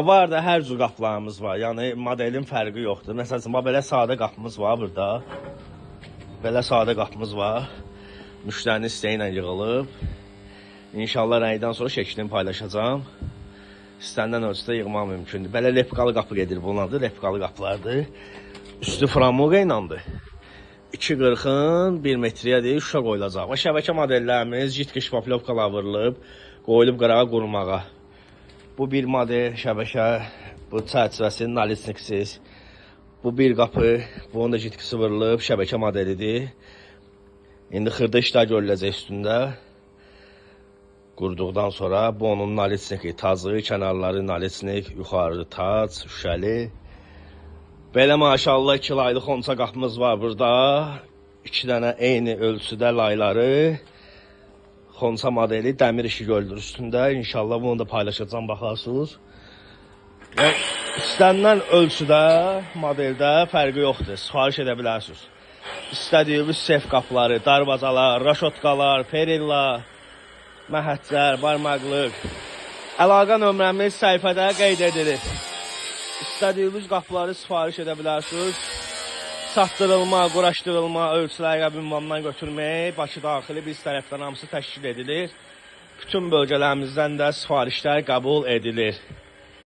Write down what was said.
Var da hər cür qapılarımız var. Yəni modelin fərqi yoxdur. Məsələn, belə sadə qapımız var burada. Belə sadə qapımız var. Müştərinin istəyi ilə yığılıb. İnşallah rəngdən sonra şəklini paylaşacağam. İstənilən ölçüdə yığmaq mümkündür. Belə lepkalı qapı gedir bunun adı. Lepkalı qapılardır. Üstü framuqa iləndir. 2.40-ın 1 metriyədir. Şuşa qoyulacaq. Və şəbəkə modellərimiz jitki şpaplovkalar vurulub, qoyulub qırağa qurmağa. Bu bir model şəbəkə, bu çərçivəsi nalisniksiz. Bu bir qapı, bunun da jitkisi vurulub, şəbəkə modelidir. İndi xırda işlər görüləcək üstündə. Qurduqdan sonra bu onun nalisniki, tazı, kənarları nalisnik, yuxarı tac, şüşəli. Belə maşallah 2 laylıq xonça qapımız var burada. 2 dənə eyni ölçüdə layları. Xonça modeli dəmir işi gördür üstündə. İnşallah bunu da paylaşacağım, baxarsınız. Və istənilən ölçüdə, modeldə fərqi yoxdur. Sifariş edə bilərsiniz. İstədiyiniz sef qapıları, darvazalar, raşotkalar, perilla, məhəccər, barmaqlıq. Əlaqə nömrəmiz səhifədə qeyd edilir. İstədiyiniz qapıları sifariş edə bilərsiniz. Satdırılma, quraşdırılma, ölçüləri ünvandan götürmək, Bakı daxili biz tərəfdən hamısı təşkil edilir. Bütün bölgələrimizdən də sifarişlər qəbul edilir.